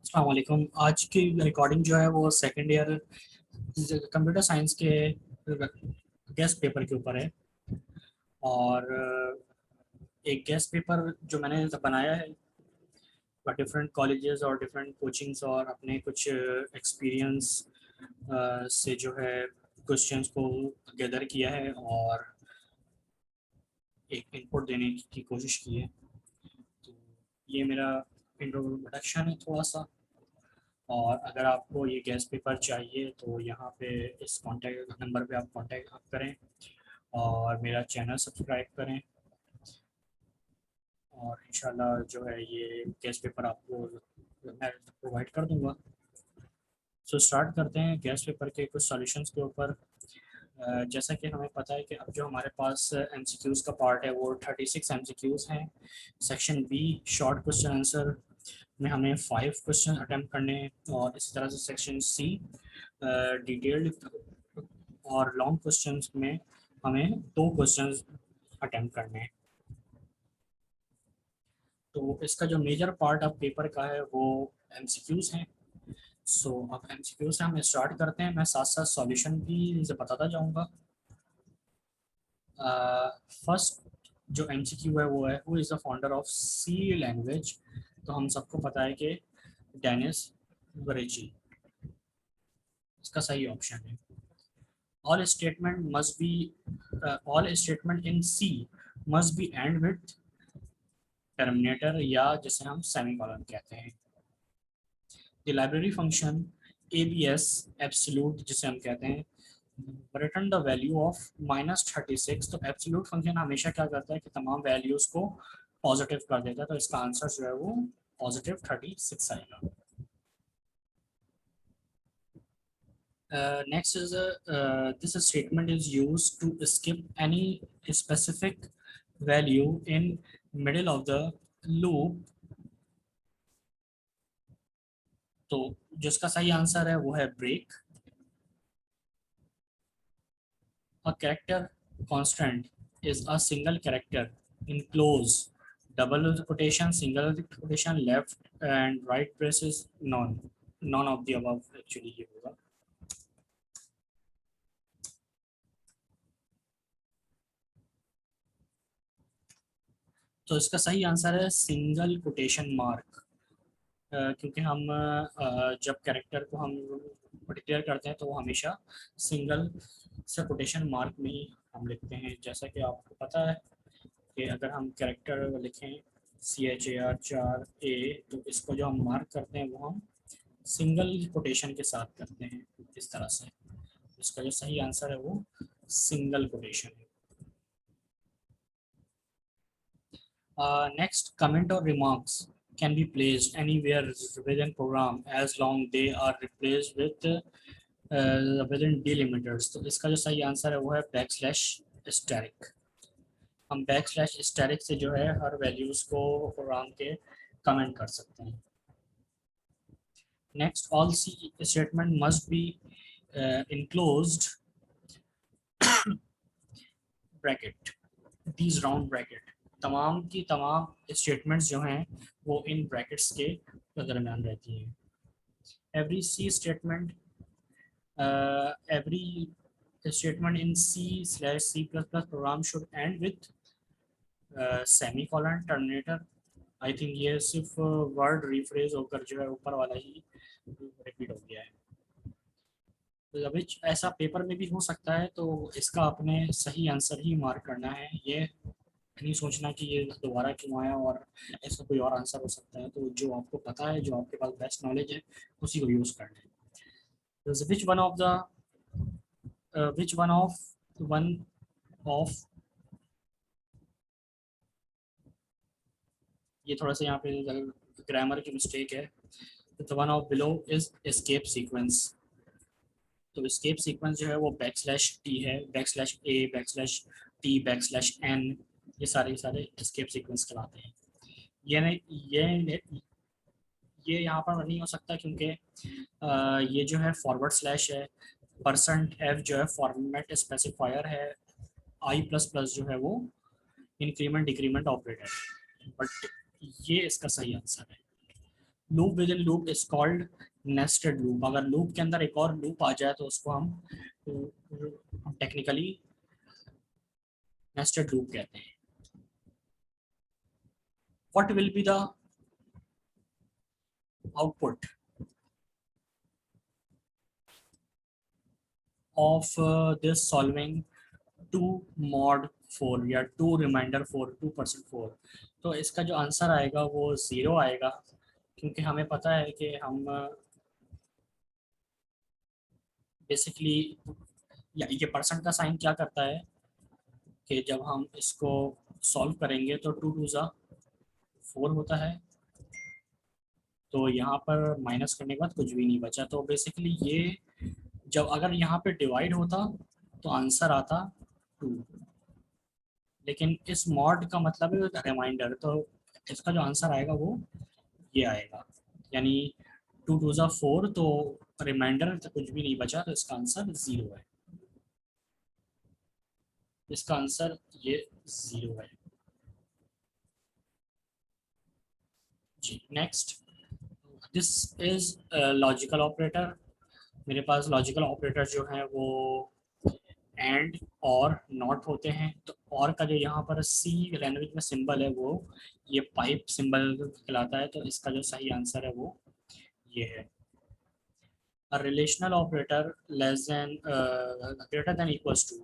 अस्सलाम वालेकुम। आज की रिकॉर्डिंग जो है वो सेकंड ईयर कंप्यूटर साइंस के गेस्ट पेपर के ऊपर है। और एक गेस्ट पेपर जो मैंने बनाया है डिफरेंट कॉलेजेस और डिफरेंट कोचिंग्स और अपने कुछ एक्सपीरियंस से जो है क्वेश्चंस को गैदर किया है और एक इनपुट देने की कोशिश की है। तो ये मेरा इंट्रोडक्शन है थोड़ा सा। और अगर आपको ये गेस्ट पेपर चाहिए तो यहाँ पे इस कॉन्टैक्ट नंबर पे आप कॉन्टैक्ट आप करें और मेरा चैनल सब्सक्राइब करें। और इंशाल्लाह जो है ये गेस्ट पेपर आपको मैं प्रोवाइड कर दूंगा। सो स्टार्ट करते हैं गेस्ट पेपर के कुछ सॉल्यूशंस के ऊपर। जैसा कि हमें पता है कि अब जो हमारे पास एमसीक्यूज़ का पार्ट है वो 36 एमसीक्यूज़ हैं। Section B short question answer में हमें 5 क्वेश्चन अटेम्प्ट करने हैं और इसी तरह से सेक्शन सी डिटेल्ड और लॉन्ग क्वेश्चंस में हमें 2 क्वेश्चंस अटेम्प्ट करने हैं। तो इसका जो मेजर पार्ट ऑफ पेपर का है वो एमसीक्यूज़ हैं। सो अब एमसीक्यू से हम स्टार्ट करते हैं। मैं साथ साथ सॉल्यूशन भी इनसे बताता जाऊंगा। फर्स्ट जो एमसीक्यू है वो है who is the founder of C language. तो हम सबको पता है कि डेनिस वरेची इसका सही ऑप्शन है। All statement must be all statement in C must be end with terminator या जिसे हम सेमीकोलन कहते हैं। The library function abs absolute जिसे हम कहते हैं रिटर्न द वैल्यू ऑफ -36। तो एब्सोल्यूट फंक्शन हमेशा क्या करता है कि तमाम वैल्यूज को पॉजिटिव कर देता है। तो इसका आंसर जो है वो +36 आएगा। Next is this statement is use to skip any specific value in middle of the loop. तो जिसका सही आंसर है वो है break. A character constant is a single character in close, double quotation, single quotation, left and right braces, none. None of the above actually ये होगा। तो इसका सही आंसर है सिंगल कोटेशन मार्क। क्योंकि हम जब कैरेक्टर को हम डिक्लेयर करते हैं तो वो हमेशा सिंगल से कोटेशन मार्क में ही हम लिखते हैं। जैसा कि आपको पता है कि अगर हम कैरेक्टर लिखें CHAR 4A तो इसको जो हम मार्क करते हैं वो हम सिंगल कोटेशन के साथ करते हैं इस तरह से। इसका जो सही आंसर है वो सिंगल कोटेशन है। Next, comment or remarks can be placed anywhere within program as long they are replaced with within delimiters। तो इसका जो सही आंसर है वो है \***. हम \*** से जो है हर वैल्यूज को प्रोग्राम के कमेंट कर सकते हैं। Next, all C statement must be enclosed bracket these round bracket. तमाम की तमाम स्टेटमेंट्स जो हैं वो इन ब्रैकेट्स के दरमियान रहती हैं। Every C statement every statement in C/C++ program should end with semi colon terminator. I think ये सिर्फ वर्ड रिफ्रेज होकर जो है ऊपर वाला ही रिपीट हो गया है। तो अभी ऐसा पेपर में भी हो सकता है तो इसका अपने सही आंसर ही मार्क करना है। ये नहीं सोचना कि ये दोबारा क्यों आया और इसका कोई और आंसर हो सकता है। तो जो आपको पता है, जो आपके पास बेस्ट नॉलेज है, उसी को यूज़ करना है। Which one of the which one of ये थोड़ा सा यहाँ पे ग्रामर की मिस्टेक है। The one of below is escape sequence. तो एस्केप सीक्वेंस जो है वो \t है, \t \n। ये सारे एस्केप सीक्वेंस कहलाते हैं। ये नहीं ये यहाँ पर नहीं हो सकता क्योंकि ये जो है फॉरवर्ड स्लैश है। %f जो है फॉर्मेट स्पेसिफायर है। I++ जो है वो इंक्रीमेंट डिक्रीमेंट ऑपरेटर है। बट ये इसका सही आंसर है। Loop with in loop is called nested loop. अगर लूप के अंदर एक और लूप आ जाए तो उसको हम टेक्निकली नेस्टेड लूप कहते हैं। What will be the output of this solving 2 mod 4 या 2 रिमाइंडर 4 2% 4? तो इसका जो आंसर आएगा वो 0 आएगा, क्योंकि हमें पता है कि हम बेसिकली ये परसेंट का साइन क्या करता है कि जब हम इसको सॉल्व करेंगे तो 2 2 ज़ा 4 होता है, तो यहाँ पर माइनस करने के बाद कुछ भी नहीं बचा। तो बेसिकली ये जब अगर यहाँ पे डिवाइड होता तो आंसर आता 2, लेकिन इस मॉड का मतलब है रिमाइंडर, तो इसका जो आंसर आएगा वो ये आएगा, यानी 2 2 ज़ा 4, तो रिमाइंडर तो कुछ भी नहीं बचा, तो इसका आंसर 0 है। इसका आंसर ये 0 है जी। Next, this is logical operator. मेरे पास लॉजिकल ऑपरेटर जो है वो एंड और नॉट होते हैं। तो और का जो यहाँ पर सी लैंग्वेज में सिंबल है वो ये पाइप सिंबल कहलाता है, तो इसका जो सही आंसर है वो ये है। A relational operator less than greater than equals to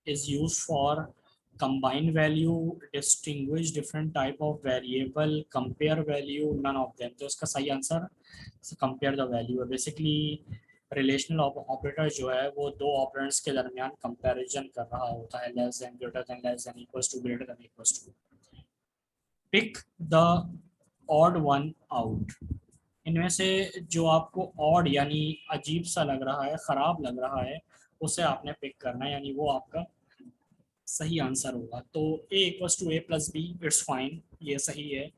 is used for combine value, distinguish different type of variable, compare value, none of them। तो इसका सही आंसर compare the value है। बेसिकली रिलेशनल ऑपरेटर जो है वो दो operands के दरमियान कंपैरिजन कर रहा होता है, less than, greater than, less than, equals to, greater than, equals to. Pick the odd one out. इनमें से जो आपको ऑड यानी अजीब सा लग रहा है, ख़राब लग रहा है, उसे आपने पिक करना है, यानी वो आपका सही आंसर होगा। तो A equals to A plus B, it's fine, ये सही है।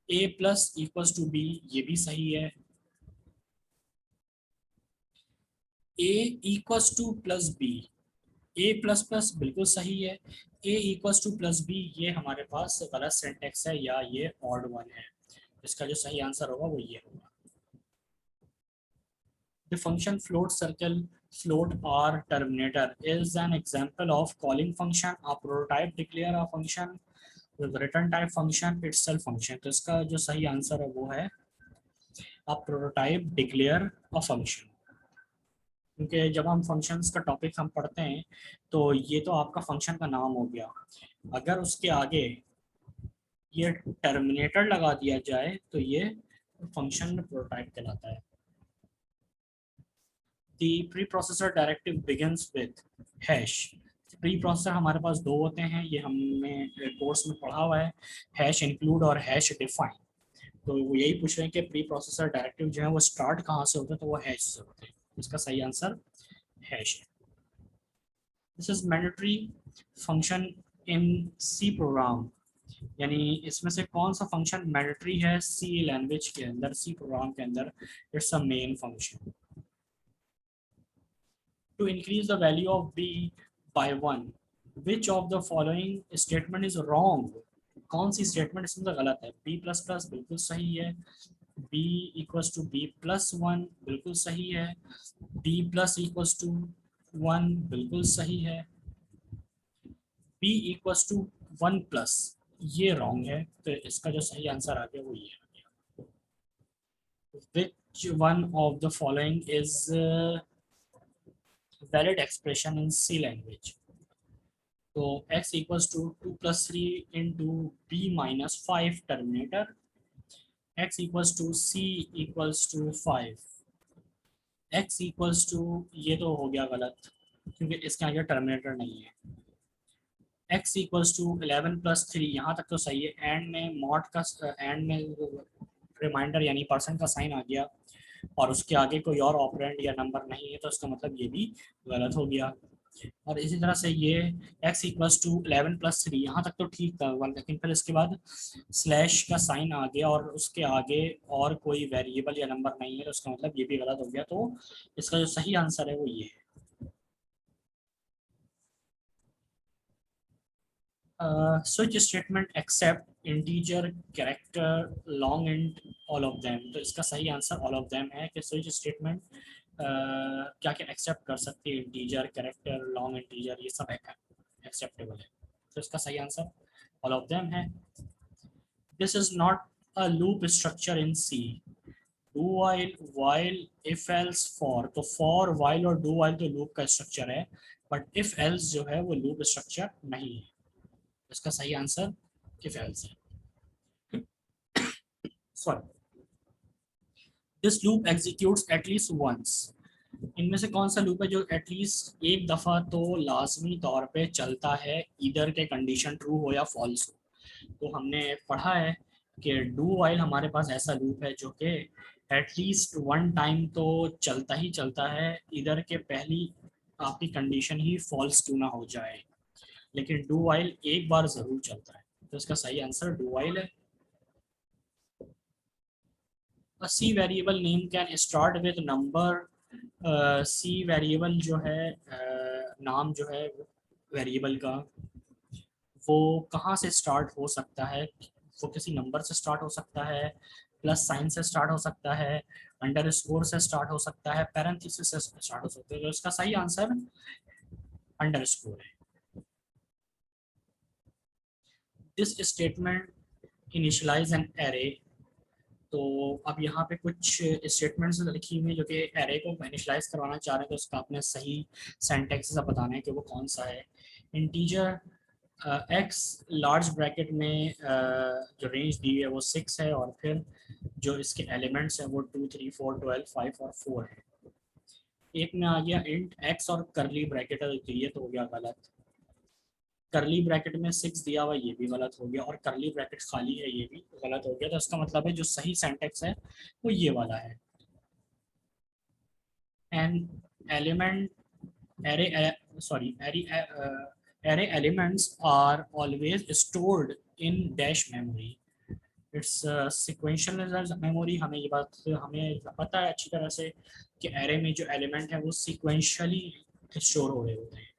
A plus equals to B, ये भी सही है। A equals to plus B, A plus plus बिल्कुल सही है। A equals to plus B ये हमारे पास गलत सिंटेक्स है, या ये ऑड वन है। इसका जो सही आंसर होगा वो ये होगा। The function float circle float r terminator is an example of calling function, a prototype declare a function, with return type function, itself function। तो इसका जो सही आंसर है वो है a prototype declare a function। क्योंकि जब हम फंक्शंस का टॉपिक हम पढ़ते हैं तो ये तो आपका फंक्शन का नाम हो गया, अगर उसके आगे ये टर्मिनेटर लगा दिया जाए तो ये फंक्शन प्रोटोटाइप कहलाता है। The preprocessor directive begins with hash। Pre processor हमारे पास दो होते हैं, ये हमने कोर्स में पढ़ा हुआ है, हैश इंक्लूड और हैश डिफाइन। तो वो यही पूछ रहे हैं कि प्री प्रोसेसर डायरेक्टिव जो है वो स्टार्ट कहाँ से होता है, तो वो हैश से होते हैं। इसका सही आंसर हैश है। This is mandatory function in C program, यानी इसमें से कौन सा फंक्शन मैंडेटरी है सी लैंग्वेज के अंदर, सी प्रोग्राम के अंदर? It's a main function. To increase the value of b by 1, which of the following statement is wrong? कौन सी स्टेटमेंट इसमें गलत है? b प्लस प्लस बिल्कुल सही है, b equals to b plus 1 बिल्कुल सही है, b प्लस इक्वल्स टू 1 बिल्कुल सही है, b इक्वल्स टू 1 प्लस ये रॉन्ग है। तो इसका जो सही आंसर आ गया वो ये आ गया। Which one of the following is valid expression in C language? तो x equals to 2 plus 3 into b minus 5 terminator, x equals to c equals to 5, x equals to, ये तो हो गया गलत क्योंकि इसके आगे टर्मिनेटर नहीं है, x इक्वल्स टू 11 प्लस 3, यहाँ तक तो सही है। एंड में मॉड का एंड में रिमाइंडर यानी परसेंट का साइन आ गया और उसके आगे कोई और ऑपरेंड या नंबर नहीं है, तो इसका मतलब ये भी गलत हो गया। और इसी तरह से ये x इक्वल्स टू 11 प्लस 3, यहाँ तक तो ठीक था, लेकिन फिर इसके बाद स्लैश का साइन आ गया और उसके आगे और कोई वेरिएबल या नंबर नहीं है, तो उसका मतलब ये भी गलत हो गया। तो इसका जो सही आंसर है वो ये है। Switch statement accept integer character long int all of them. तो इसका सही आंसर ऑल ऑफ देम है कि स्विच स्टेटमेंट क्या क्या एक्सेप्ट कर सकती है, इंटीजर कैरेक्टर लॉन्ग इंटीजर ये सब एक्सेप्टेबल है। तो इसका सही आंसर ऑल ऑफ देम है। This is not a loop structure in C. Do while if else for, तो फॉर वाइल और डू वाइल तो लूप का स्ट्रक्चर है, बट इफ एल्स जो है वो लूप स्ट्रक्चर नहीं है। इसका सही आंसर इफ एल्स है। Sorry, this loop executes at least once. इनमें से कौन सा लूप है जो एटलीस्ट एक दफा तो लाजमी तौर पे चलता है, इधर के कंडीशन ट्रू हो या फॉल्स हो। तो हमने पढ़ा है कि डू वाइल हमारे पास ऐसा लूप है जो कि एटलीस्ट वन टाइम तो चलता ही चलता है, इधर के पहली आपकी कंडीशन ही फॉल्स क्यों ना हो जाए, लेकिन डू वाइल एक बार जरूर चलता है। तो इसका सही आंसर डू वाइल है। C variable name can start with number. C variable जो है नाम जो है वेरिएबल का, वो कहाँ से स्टार्ट हो सकता है? वो किसी नंबर से स्टार्ट हो सकता है, प्लस साइन से स्टार्ट हो सकता है, अंडर स्कोर से स्टार्ट हो सकता है, पैरेंथेसिस से स्टार्ट हो सकता है। तो इसका सही आंसर अंडर स्कोर है। This statement initialize an array. तो अब यहाँ पे कुछ स्टेटमेंट्स लिखी हुई है जो कि एरे को इनिशियलाइज करवाना चाह रहे हैं, तो उसका आपने सही सेंटेक्स से बताना है कि वो कौन सा है। इंटीजर एक्स लार्ज ब्रैकेट में जो रेंज दी है वो 6 है, और फिर जो इसके एलिमेंट्स हैं वो 2 3 4 12 5 और 4 है। एक में आ गया इंट एक्स और करली ब्रैकेट है, तो ये तो हो गया गलत। करली ब्रैकेट में 6 दिया हुआ ये भी गलत हो गया, और करली ब्रैकेट खाली है ये भी गलत हो गया। तो इसका मतलब है जो सही सेंटेक्स है वो ये वाला है। An element array sorry array elements are always stored in dash memory. It's sequential memory. हमें ये बात हमें पता है अच्छी तरह से कि एरे में जो एलिमेंट है वो सिक्वेंशियली स्टोर हो रहे होते हैं।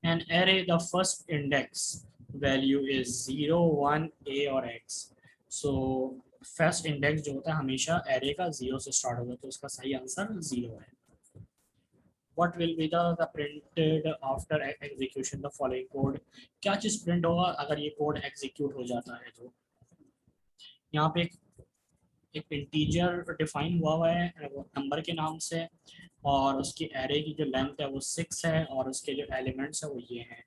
An array the first index value is 0 1 a और x। सो फर्स्ट इंडेक्स जो होता है हमेशा एरे का 0 से स्टार्ट होगा, तो उसका सही आंसर 0 है। what will be the printed after execution the following code। क्या चीज प्रिंट होगा अगर ये कोड एग्जीक्यूट हो जाता है? तो यहाँ पे एक इंटीजर डिफाइन हुआ है नंबर के नाम से, और उसकी एरे की जो लेंथ है वो 6 है, और उसके जो एलिमेंट्स है वो ये हैं।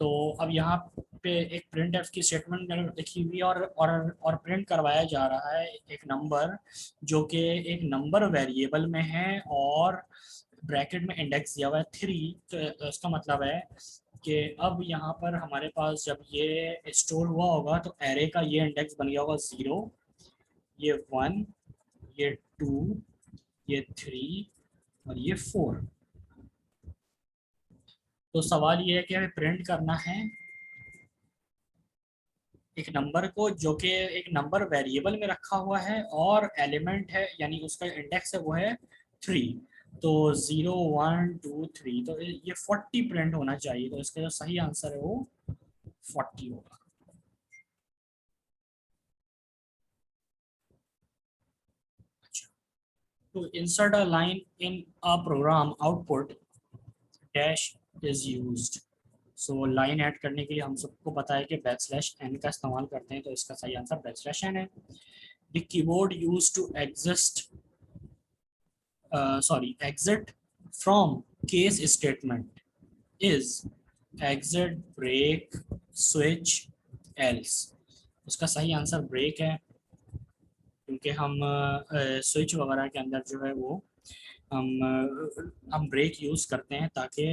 तो अब यहाँ पे एक प्रिंट एफ की स्टेटमेंट लिखी हुई है, और प्रिंट करवाया जा रहा है एक नंबर जो कि एक नंबर वेरिएबल में है, और ब्रैकेट में इंडेक्स दिया हुआ है 3। तो इसका मतलब है कि अब यहाँ पर हमारे पास जब ये स्टोर हुआ होगा तो एरे का ये इंडेक्स बन गया होगा 0, ये 1, ये 2, ये 3 और ये 4। तो सवाल ये है कि हमें प्रिंट करना है एक नंबर को जो कि एक नंबर वेरिएबल में रखा हुआ है, और एलिमेंट है यानी उसका इंडेक्स है वो है 3। तो 0 1 2 3, तो ये 40 प्रिंट होना चाहिए। तो इसका जो सही आंसर है वो 40 होगा। अच्छा, तो insert a line in a program output dash is used. So line add करने के लिए हम सबको पता है कि बैकस्लैश एन का इस्तेमाल करते हैं, तो इसका सही आंसर बैकस्लैश एन है। The keyboard used to exist exit from case statement is exit break switch else। उसका सही आंसर ब्रेक है, क्योंकि हम स्विच वगैरह के अंदर जो है वो हम ब्रेक यूज़ करते हैं ताकि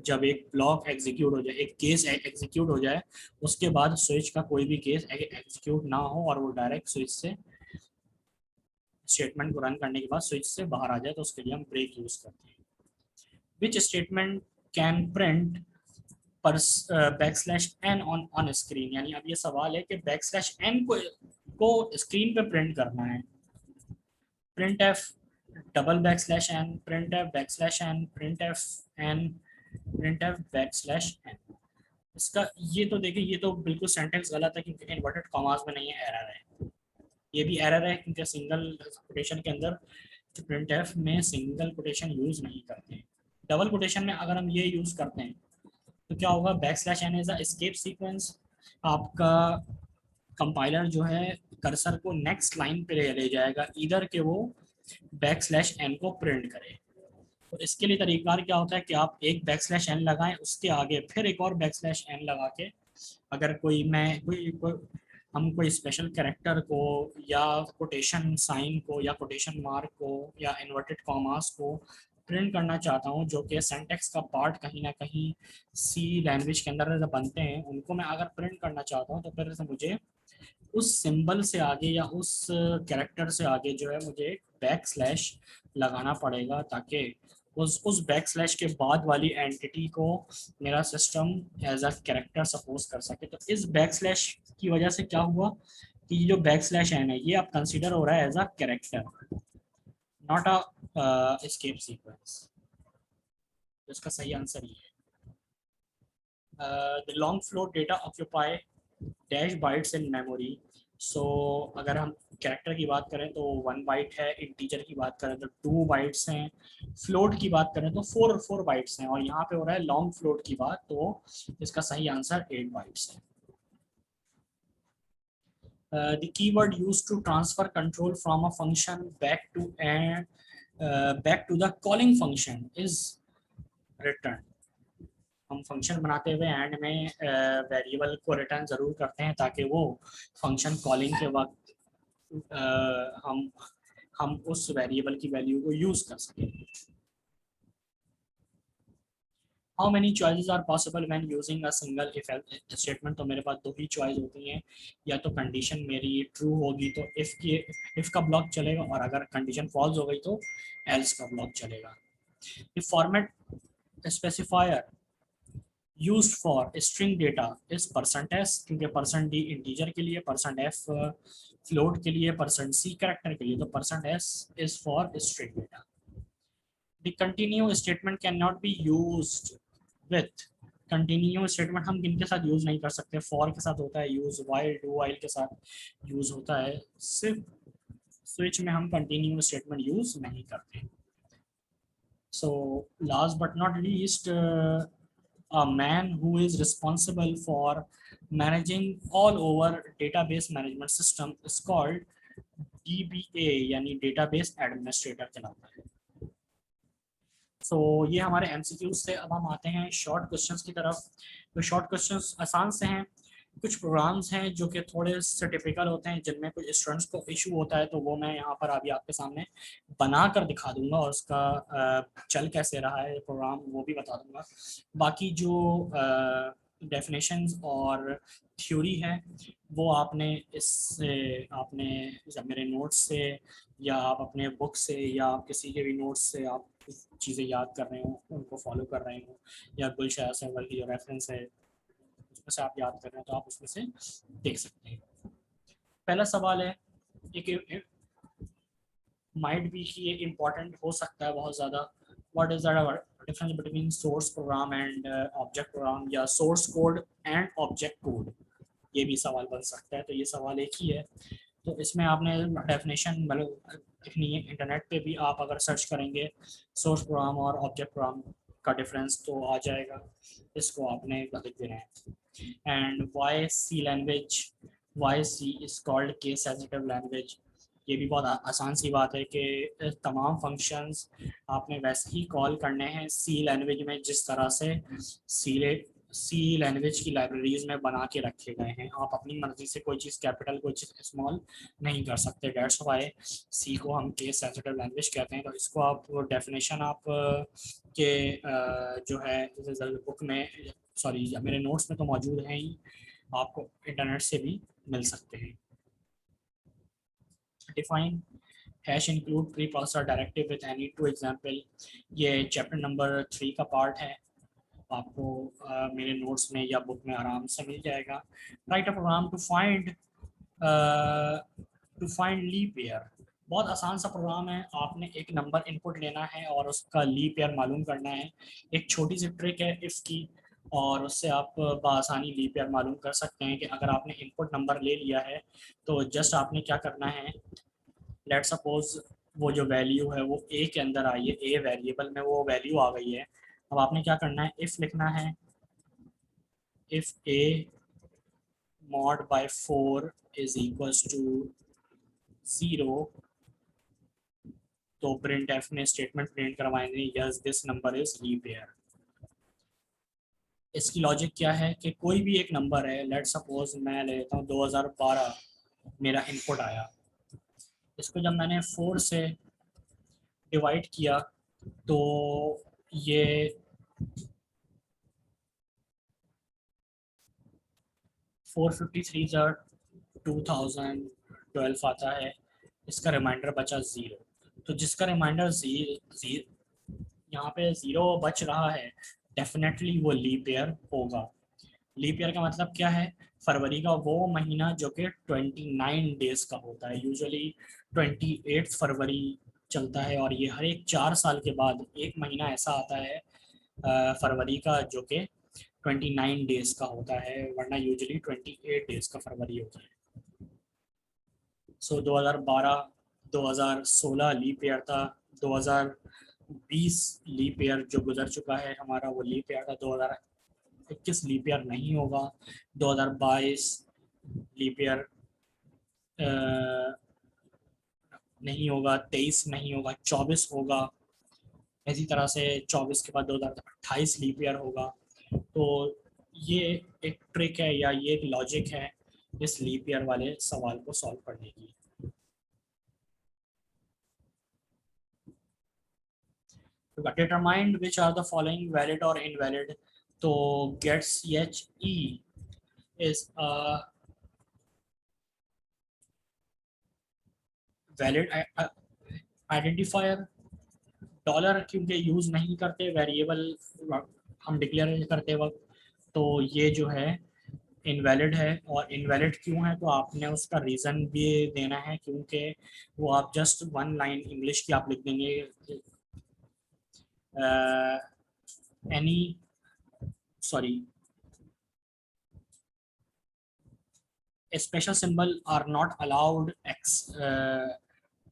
जब एक ब्लॉक एग्जीक्यूट हो जाए, एक केस एग्जीक्यूट हो जाए, उसके बाद स्विच का कोई भी केस एग्जीक्यूट ना हो और वो डायरेक्ट स्विच से स्टेटमेंट को रन करने के बाद स्विच से बाहर आ जाए, तो उसके लिए हम ब्रेक यूज़ करते हैं। विच स्टेटमेंट कैन प्रिंट पर बैकस्लैश एन ऑन स्क्रीन। यानी अब ये सवाल है कि बैकस्लैश एन को स्क्रीन पे प्रिंट करना है। Print f double backslash n, print F backslash n, print f n printf \n। इसका ये तो देखिए, ये तो बिल्कुल सेंटेंस गलत है क्योंकि इन्वर्टेड कॉमास में नहीं है, एरर है। ये भी एरर है क्योंकि सिंगल कोटेशन के अंदर printf में सिंगल कोटेशन यूज नहीं करते हैं। डबल कोटेशन में अगर हम ये यूज करते हैं तो क्या होगा, \n is a escape sequence. आपका कंपाइलर जो है कर्सर को नेक्स्ट लाइन पे ले जाएगा, इधर के वो \n को प्रिंट करे। तो इसके लिए तरीका क्या होता है कि आप एक \n लगाएं, उसके आगे फिर एक और \n लगा के, अगर हम कोई स्पेशल कैरेक्टर को या कोटेशन साइन को या कोटेशन मार्क को या इन्वर्टेड कॉमास को प्रिंट करना चाहता हूँ, जो कि सिंटैक्स का पार्ट कहीं ना कहीं सी लैंग्वेज के अंदर बनते हैं, उनको मैं अगर प्रिंट करना चाहता हूँ तो फिर से मुझे उस सिंबल से आगे या उस कैरेक्टर से आगे जो है मुझे \, लगाना पड़ेगा, ताकि उस \, के बाद वाली एंटिटी को मेरा system as a character suppose कर सके। तो इस \, की वजह से क्या हुआ कि ये जो \n है ये अब कंसीडर हो रहा है as a character, not a escape sequence. तो इसका सही आंसर ये है। The long float data occupy -bytes in memory. So अगर हम कैरेक्टर की बात करें तो 1 बाइट है, इंटीजर की बात करें तो 2 बाइट्स हैं, फ्लोट की बात करें तो 4 बाइट्स हैं, और यहाँ पे हो रहा है लॉन्ग फ्लोट की बात, तो इसका सही आंसर 8 बाइट्स है। The keyword used to transfer control from a function back to the calling function is return। हम फंक्शन बनाते हुए एंड में वेरिएबल को रिटर्न जरूर करते हैं ताकि वो फंक्शन कॉलिंग के वक्त हम उस वेरिएबल की वैल्यू को यूज कर सकें। How many choices are possible when using a single if statement. तो मेरे पास दो ही चॉइस होती हैं, या तो कंडीशन मेरी ट्रू होगी तो इफ का ब्लॉक चलेगा, और अगर कंडीशन फॉल्स हो गई तो एल्स का ब्लॉक चलेगा। The format specifier used for string data is %s, क्योंकि %d इंटीजर के लिए, %f फ्लोट के लिए, %c कैरेक्टर के लिए, तो %s is for string data। The continue statement cannot be used with। Continue statement हम किन के साथ यूज नहीं कर सकते, फॉर के साथ होता है यूज, वाइल डू वाइल के साथ यूज होता है, सिर्फ स्विच में हम कंटिन्यू स्टेटमेंट यूज नहीं करते। So last but not least, a man who is responsible for managing all over database management system is called DBA, यानी database administrator कहलाता है। So ये हमारे MCQs से। अब हम आते हैं शॉर्ट क्वेश्चंस की तरफ। तो शॉर्ट क्वेश्चंस आसान से हैं। कुछ प्रोग्राम्स हैं जो कि थोड़े से टिपिकल होते हैं, जिनमें कुछ स्टूडेंट्स को इशू होता है, तो वो मैं यहाँ पर अभी आपके सामने बना कर दिखा दूंगा, और उसका चल कैसे रहा है प्रोग्राम वो भी बता दूंगा। बाकी जो डेफिनेशंस और थ्योरी है वो आपने जब मेरे नोट्स से या आप अपने बुक से या आप किसी के भी नोट्स से आप चीज़ें याद कर रहे हो, उनको फॉलो कर रहे हो, या गुलशाह सहगल की जो रेफरेंस है उसमें से आप याद कर रहे हैं, तो आप उसमें से देख सकते हैं। पहला सवाल है, एक माइट भी कि ये इम्पोर्टेंट हो सकता है बहुत ज़्यादा, what is the difference between source program and object program, या source code and object code, ये भी सवाल बन सकता है। तो ये सवाल एक ही है। तो इसमें आपने डेफिनेशन मतलब लिखनी है, इंटरनेट पे भी आप अगर सर्च करेंगे सोर्स प्रोग्राम और ऑब्जेक्ट प्रोग्राम का डिफरेंस तो आ जाएगा, इसको आपने लिख देना है। And why C language, why C is called case sensitive language, ये भी बहुत आसान सी बात है कि तमाम फंक्शंस आपने वैसे ही कॉल करने हैं सी लैंग्वेज में जिस तरह से सी लैंग्वेज की लाइब्रेरीज में बना के रखे गए हैं। आप अपनी मर्जी से कोई चीज़ कैपिटल कोई चीज़ स्मॉल नहीं कर सकते। डेट्स व्हाई सी को हम केस सेंसिटिव लैंग्वेज कहते हैं। तो इसको आप डेफिनेशन आप के जो है बुक में, सॉरी मेरे नोट्स में तो मौजूद हैं ही, आपको इंटरनेट से भी मिल सकते हैं। Define hash include pre processor directive with any two example, ये चैप्टर नंबर 3 का पार्ट है, आपको मेरे नोट्स में या बुक में आराम से मिल जाएगा। Write a program to find leap year, बहुत आसान सा प्रोग्राम है। आपने एक नंबर इनपुट लेना है और उसका लीप ईयर मालूम करना है। एक छोटी सी ट्रिक है इफ की, और उससे आप बआसानी लीप ईयर मालूम कर सकते हैं कि अगर आपने इनपुट नंबर ले लिया है तो जस्ट आपने क्या करना है, लेट सपोज वो जो वैल्यू है वो ए के अंदर आई है, ए वेरिएबल में वो वैल्यू आ गई है। अब आपने क्या करना है, इफ लिखना है, if a mod by 4 is equals to 0, तो प्रिंट एफ ने स्टेटमेंट प्रिंट करवाएंगे yes this number is leap year. इसकी लॉजिक क्या है कि कोई भी एक नंबर है, लेट सपोज मैं ले लेता हूँ 2012 मेरा इनपुट आया, इसको जब मैंने 4 से डिवाइड किया तो ये 453 2012 आता है, इसका रिमाइंडर बचा 0। तो जिसका रिमाइंडर यहाँ पे 0 बच रहा है, डेफिनेटली वो लीप ईयर होगा। लीप ईयर का मतलब क्या है, फरवरी का वो महीना जो कि 29 डेज का होता है। यूजुअली 28 फरवरी चलता है, और ये हर एक 4 साल के बाद एक महीना ऐसा आता है फरवरी का जो कि 29 डेज का होता है, वरना यूजुअली 28 डेज का फरवरी होता है। सो 2012 2016 लीप ईयर था, 2020 लीप ईयर जो गुजर चुका है हमारा वो लीप ईयर था, 2021 लीप ईयर नहीं होगा, 2022 लीप ईयर नहीं होगा, 23 नहीं होगा, 24 होगा। इसी तरह से 24 के बाद 2028 लीप ईयर होगा। तो ये एक ट्रिक है या ये एक लॉजिक है इस लीप ईयर वाले सवाल को सॉल्व करने की। Determine which are the following valid or invalid. तो gets he is a valid identifier। Dollar क्योंकि यूज नहीं करते वेरिएबल हम डिक्लेयर करते वक्त, तो ये जो है इनवैलिड है। और इनवैलिड क्यों है, तो आपने उसका रीज़न भी देना है, क्योंकि वो आप जस्ट वन लाइन इंग्लिश की आप लिख देंगे any sorry special symbol are not allowed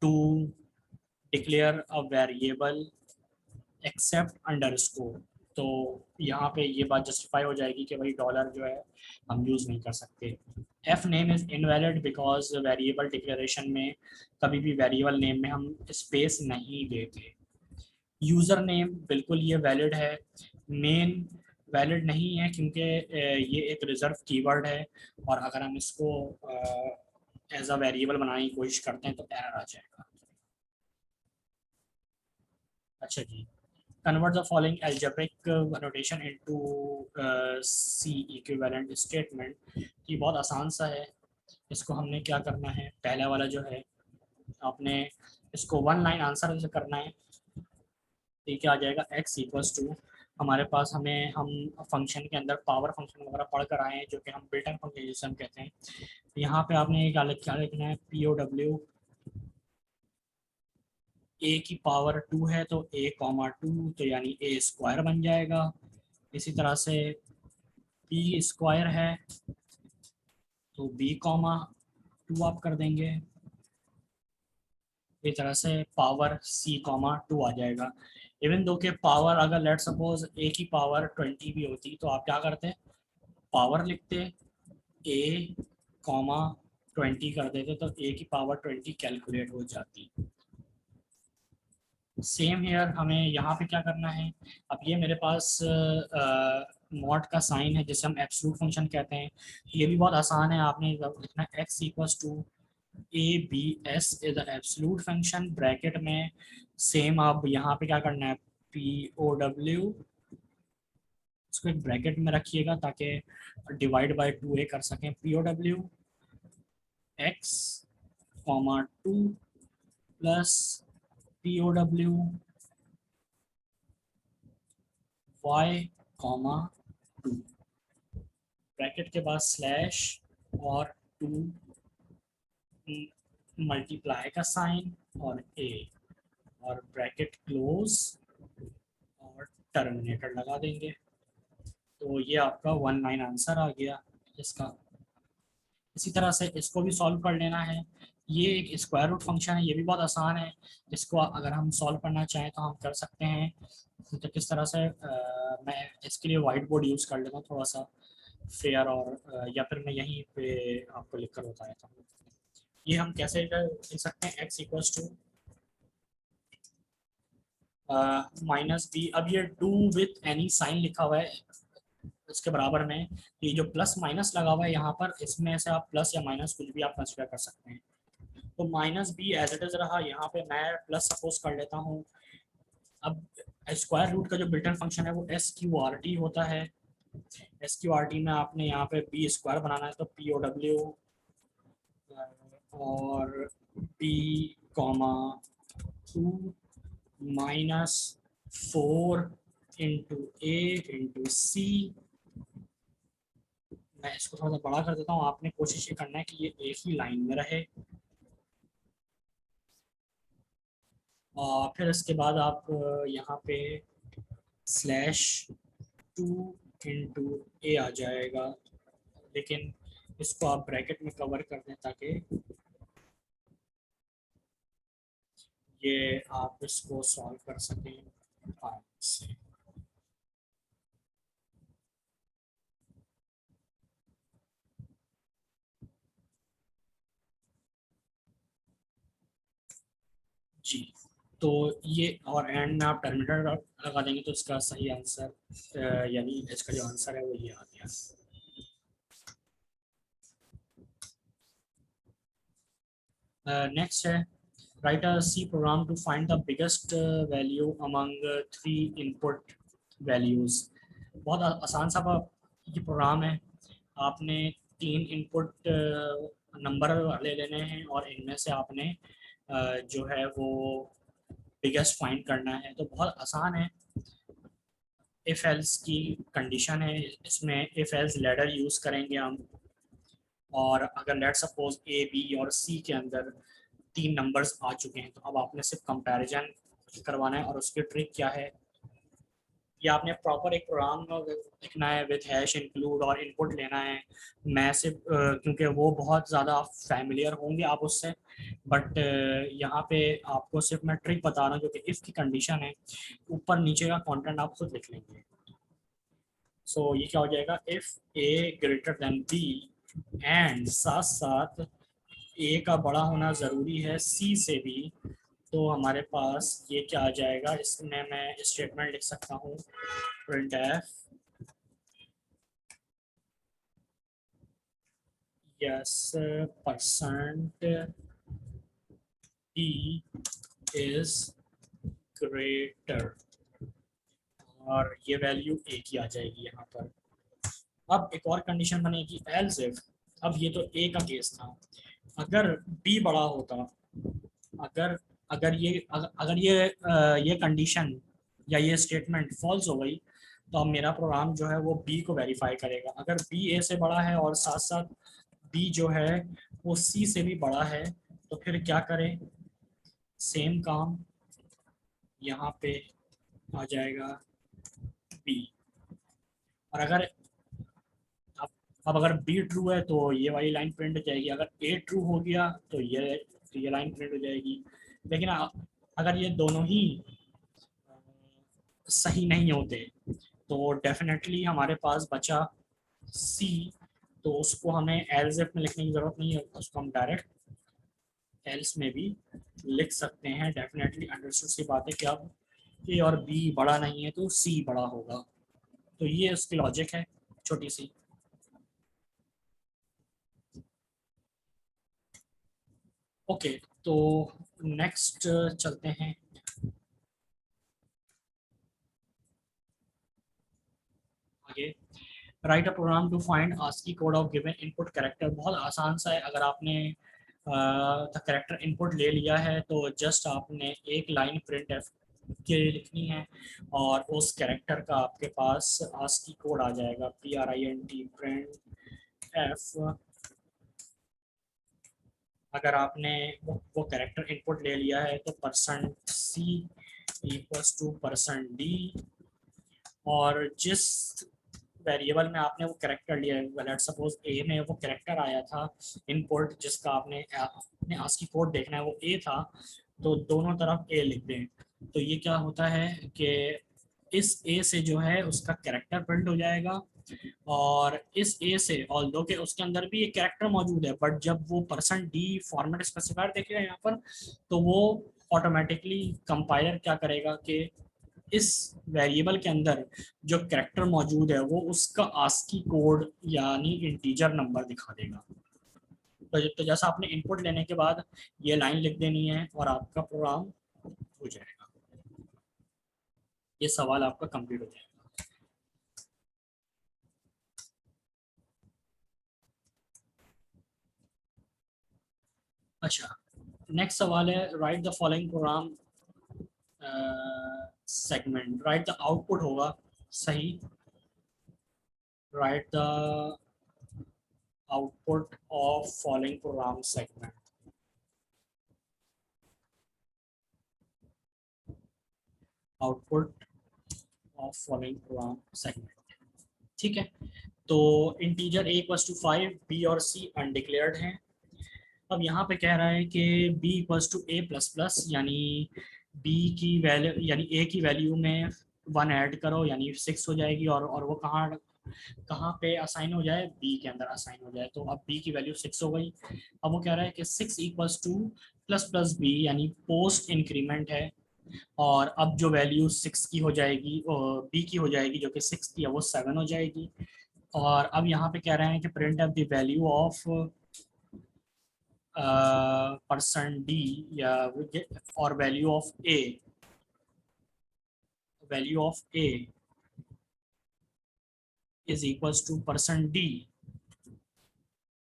to declare a variable except underscore। तो यहाँ पे ये बात जस्टिफाई हो जाएगी कि भाई डॉलर जो है हम यूज़ नहीं कर सकते। F name is invalid because variable declaration में कभी भी वेरिएबल नेम में हम स्पेस नहीं देते। यूज़र नेम बिल्कुल ये वैलिड है। मेन वैलिड नहीं है क्योंकि ये एक रिजर्व कीवर्ड है, और अगर हम इसको एज अ वेरिएबल बनाने की कोशिश करते हैं तो एरर आ जाएगा। अच्छा जी, convert the following algebraic notation into C equivalent statement. ये बहुत आसान सा है। इसको हमने क्या करना है, पहला वाला जो है आपने इसको वन लाइन आंसर से करना है। ठीक है, आ जाएगा x इक्वल्स टू हमारे पास, हमें हम फंक्शन के अंदर पावर फंक्शन वगैरह पढ़ कर आए हैं जो कि हम बिल्ट इन फंक्शन जिसे हम कहते हैं। यहाँ पे आपने क्या लिखना है, पी ओ डब्ल्यू ए की पावर 2 है तो a कॉमा 2 तो यानी a स्क्वायर बन जाएगा। इसी तरह से p स्क्वायर है तो b कॉमा 2 आप कर देंगे। इस तरह से पावर c कॉमा 2 आ जाएगा। इवन दो के पावर अगर लेट सपोज a की पावर 20 भी होती तो आप क्या करते, पावर लिखते a कॉमा 20 कर देते तो a की पावर 20 कैलकुलेट हो जाती। सेम हेयर हमें यहाँ पे क्या करना है, अब ये मेरे पास मॉड का साइन है जिसे हम एब्सोल्यूट फंक्शन कहते हैं। ये भी बहुत आसान है, आपने लिखना x equals to a b s is absolute function bracket में। सेम आप यहाँ पे क्या करना है, पी ओ डब्ल्यू इसको एक ब्रैकेट में रखिएगा ताकि डिवाइड बाय 2a कर सकें। P O W X comma 2 plus P O W Y comma 2, bracket के बाद स्लैश और 2 मल्टीप्लाई का साइन और ए और ब्रैकेट क्लोज और टर्मिनेटर लगा देंगे। तो ये आपका 1 लाइन आंसर आ गया इसका। इसी तरह से इसको भी सॉल्व कर लेना है। ये एक स्क्वायर रूट फंक्शन है, ये भी बहुत आसान है। इसको अगर हम सॉल्व करना चाहें तो हम कर सकते हैं। तो किस तरह से मैं इसके लिए वाइट बोर्ड यूज़ कर लेता हूँ थोड़ा सा फेयर, और या फिर मैं यहीं पे आपको लिख कर बता देता हूँ। ये हम कैसे लिख सकते हैं, x इक्वल्स टू -b। अब ये डू विथ एनी साइन लिखा हुआ है इसके बराबर में। ये जो प्लस माइनस लगा हुआ है यहाँ पर, इसमें से आप प्लस या माइनस कुछ भी आप कंसिडर कर सकते हैं। तो -b एज इट इज रहा, यहाँ पे मैं प्लस सपोज कर लेता हूँ। अब स्क्वायर रूट का जो बिल्टन फंक्शन है वो SQRT होता है। SQRT में आपने यहाँ पे बी स्क्वायर बनाना है, तो POW और b comma 2 -4 into a into c। मैं इसको थोड़ा सा बड़ा कर देता हूँ, आपने कोशिश ये करना है कि ये एक ही लाइन में रहे। और फिर इसके बाद आप यहाँ पे /2 इंटू a आ जाएगा, लेकिन इसको आप ब्रैकेट में कवर कर दें ताकि ये आप इसको सॉल्व कर सकें आराम से। जी, तो ये और एंड में आप टर्मिनेटर लगा देंगे तो इसका सही आंसर यानी इसका जो आंसर है वो ये आ गया। नेक्स्ट है, write a C program to find the biggest value among 3 input values. बहुत आसान सा ये प्रोग्राम है। आपने 3 इनपुट नंबर ले लेने हैं और इनमें से आपने जो है वो बिगेस्ट फाइंड करना है। तो बहुत आसान है। इफ एल्स की कंडीशन है इसमें, इफ एल्स लैडर यूज करेंगे हम। और अगर लेट सपोज ए बी और सी के अंदर 3 नंबर्स आ चुके हैं, तो अब आपने सिर्फ कंपैरिजन करवाना है। और उसकी ट्रिक क्या है, या आपने प्रॉपर एक प्रोग्राम लिखना है विथ हैश इंक्लूड और इनपुट लेना है। मैं सिर्फ क्योंकि वो बहुत ज़्यादा फैमिलियर होंगे आप उससे, बट यहाँ पे आपको सिर्फ मैं ट्रिक बता रहा हूँ, क्योंकि इफ़ की कंडीशन है, ऊपर नीचे का कंटेंट आप खुद लिख लेंगे। सो ये क्या हो जाएगा, if A greater than B and साथ साथ ए का बड़ा होना ज़रूरी है सी से भी, तो हमारे पास ये क्या आ जाएगा। इसमें मैं स्टेटमेंट लिख सकता हूँ, printf yes percent e is greater, और ये वैल्यू ए की आ जाएगी यहाँ पर। अब एक और कंडीशन बनेगी एल्स इफ। अब ये तो ए का केस था, अगर बी बड़ा होता, अगर अगर ये कंडीशन या ये स्टेटमेंट फॉल्स हो गई, तो अब मेरा प्रोग्राम जो है वो बी को वेरीफाई करेगा। अगर बी ए से बड़ा है और साथ साथ बी जो है वो सी से भी बड़ा है, तो फिर क्या करें, सेम काम यहाँ पे आ जाएगा बी। और अगर अब अब अगर बी ट्रू है तो ये वाली लाइन प्रिंट हो जाएगी, अगर ए ट्रू हो गया तो ये लाइन प्रिंट हो जाएगी। लेकिन अगर ये दोनों ही सही नहीं होते, तो डेफिनेटली हमारे पास बचा सी। तो उसको हमें एल्स इफ में लिखने की ज़रूरत नहीं है, उसको हम डायरेक्ट एल्स में भी लिख सकते हैं। डेफिनेटली अंडरस्टूड सी बात है कि अब ए और बी बड़ा नहीं है तो सी बड़ा होगा। तो ये उसकी लॉजिक है छोटी सी। ओके, तो नेक्स्ट चलते हैं आगे। Write a program to find ASCII code of given input character. बहुत आसान सा है। अगर आपने द कैरेक्टर इनपुट ले लिया है तो जस्ट आपने एक लाइन प्रिंट एफ के लिए लिखनी है, और उस कैरेक्टर का आपके पास आस्की कोड आ जाएगा, PRINT प्रिंट एफ अगर आपने वो कैरेक्टर इनपुट ले लिया है तो %c इक्वल्स टू %d, और जिस वेरिएबल में आपने वो कैरेक्टर लिया है, लेट्स सपोज ए में वो कैरेक्टर आया था इनपुट, जिसका आपने अपने आस्की कोड देखना है वो ए था, तो दोनों तरफ ए लिख दें। तो ये क्या होता है कि इस ए से जो है उसका कैरेक्टर प्रिंट हो जाएगा, और इस ए से ऑल्दो के उसके अंदर भी एक कैरेक्टर मौजूद है, बट जब वो %d फॉर्मेट स्पेसिफायर देखेगा यहाँ पर, तो वो ऑटोमेटिकली कंपाइलर क्या करेगा कि इस वेरिएबल के अंदर जो कैरेक्टर मौजूद है वो उसका आस्की कोड यानी इंटीजर नंबर दिखा देगा। तो जैसा आपने इनपुट लेने के बाद ये लाइन लिख देनी है और आपका प्रोग्राम हो जाएगा, ये सवाल आपका कंप्लीट हो जाएगा। अच्छा, नेक्स्ट सवाल है, write the following program segment, write the output होगा सही, write the output of following program segment, output of following program segment. ठीक है, तो integer a equals to 5, b और c अनडिक्लेयर्ड हैं। अब यहाँ पे कह रहा है कि b equals to a plus plus, यानी b की वैल्यू यानी a की वैल्यू में 1 ऐड करो यानी 6 हो जाएगी, और वो कहाँ कहाँ पे असाइन हो जाए, b के अंदर असाइन हो जाए। तो अब b की वैल्यू 6 हो गई। अब वो कह रहा है कि 6 equals to plus plus b, यानी पोस्ट इंक्रीमेंट है, और अब जो वैल्यू 6 की हो जाएगी b की हो जाएगी, जो कि 6 की है वो 7 हो जाएगी। और अब यहाँ पे कह रहे हैं कि print of the value of %d या और value of a is equals to %d,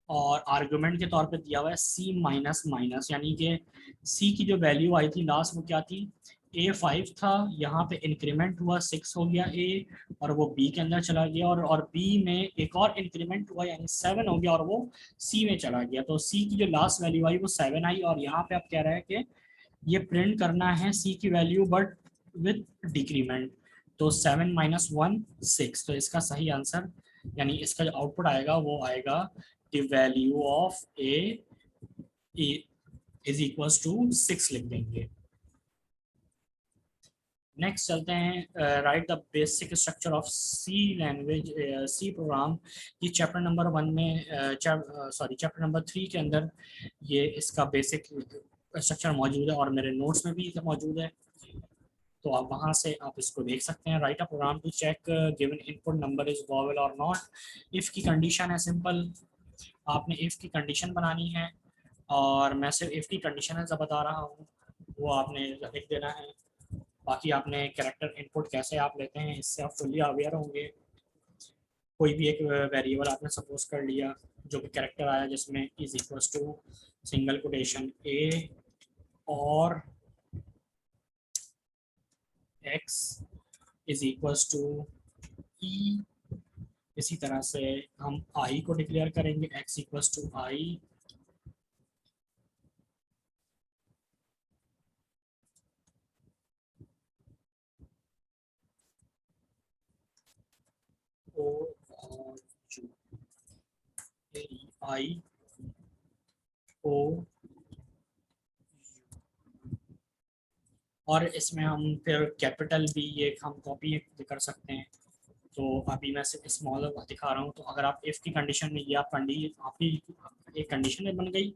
और आर्गुमेंट के तौर पे दिया हुआ है c माइनस माइनस, यानी कि c की जो वैल्यू आई थी लास्ट वो क्या थी, a 5 था, यहाँ पे इंक्रीमेंट हुआ 6 हो गया a, और वो b के अंदर चला गया, और b में एक और इंक्रीमेंट हुआ यानी 7 हो गया, और वो c में चला गया। तो c की जो लास्ट वैल्यू आई वो 7 आई, और यहाँ पे आप कह रहे हैं कि ये प्रिंट करना है c की वैल्यू बट विथ डिक्रीमेंट। तो 7 माइनस 1 6, तो इसका सही आंसर यानी इसका जो आउटपुट आएगा वो आएगा the value of a is equals to 6 लिख देंगे। नेक्स्ट चलते हैं, write the basic structure of C language, C program. ये चैप्टर नंबर 1 में चैप्टर नंबर 3 के अंदर ये इसका बेसिक स्ट्रक्चर मौजूद है, और मेरे नोट्स में भी मौजूद है, तो आप वहाँ से आप इसको देख सकते हैं। Write a program to check given input number is vowel और नॉट। इफ़ की कंडीशन है सिंपल, आपने इफ़ की कंडीशन बनानी है, और मैं सिर्फ इफ़ की कंडीशन है बता रहा हूँ, वो आपने लिख देना है। बाकी आपने कैरेक्टर इनपुट कैसे आप लेते हैं इससे आप फुल्ली अवेयर होंगे। कोई भी एक वेरिएबल आपने सपोज कर लिया जो कि कैरेक्टर आया जिसमें is equals to single quotation A और X is equals to E. इसी तरह से हम आई को डिक्लेयर करेंगे, X equals to I O और यू, आई ओ, और इसमें हम फिर कैपिटल भी ये हम कॉपी कर सकते हैं। तो अभी मैं सिर्फ स्मॉल दिखा रहा हूँ। तो अगर आप इफ़ की कंडीशन में ये आपकी एक कंडीशन बन गई,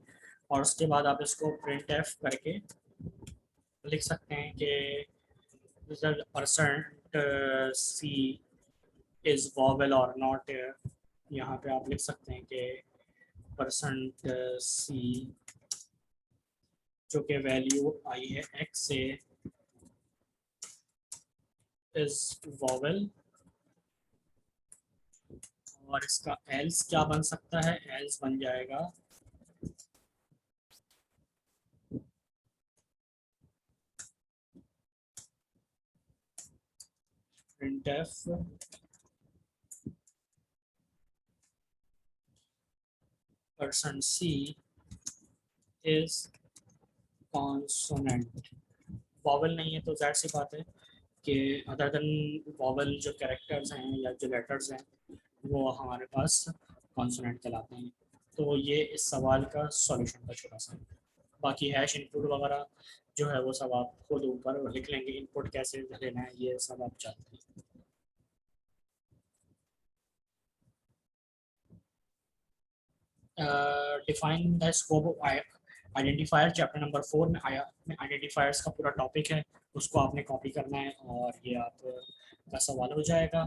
और उसके बाद आप इसको प्रिंट एफ करके लिख सकते हैं कि रिजल्ट %c इज वॉवेल और नॉट। यहाँ पे आप लिख सकते हैं कि %c जो कि वैल्यू आई है x से इज वॉवेल, और इसका एल्स क्या बन सकता है, एल्स बन जाएगा printf %c is consonant. Vowel नहीं है तो ज़ाहिर सी बात है कि अदर देन वॉवल जो कैरेक्टर्स हैं या जो लेटर्स हैं वो हमारे पास कॉन्सोनेंट कहलाते हैं। तो ये इस सवाल का सॉल्यूशन था छोटा सा। बाकी हैश इनपुट वगैरह जो है वो सब आप खुद ऊपर लिख लेंगे, इनपुट कैसे लेना है ये सब आप जानते हैं। Define the scope of identifier, chapter number 4 में आइडेंटिफायर्स का पूरा टॉपिक है, उसको आपने कॉपी करना है और ये आप का सवाल हो जाएगा।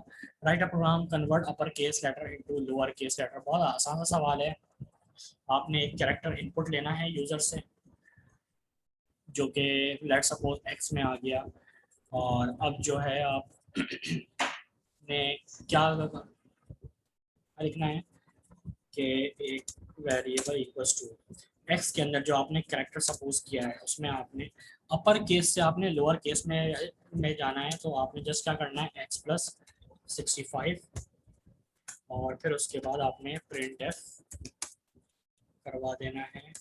Write a program convert upper case letter into lower case letter. बहुत आसान सा सवाल है। आपने एक कैरेक्टर इनपुट लेना है यूजर से जो कि लेट सपोज एक्स में आ गया, और अब जो है आप ने क्या लिखना है कि एक वेरिएबल इक्वल्स टू एक्स के अंदर जो आपने कैरेक्टर सपोज किया है उसमें आपने अपर केस से आपने लोअर केस में जाना है। तो आपने जस्ट क्या करना है, एक्स प्लस 65 और फिर उसके बाद आपने प्रिंट एफ करवा देना है।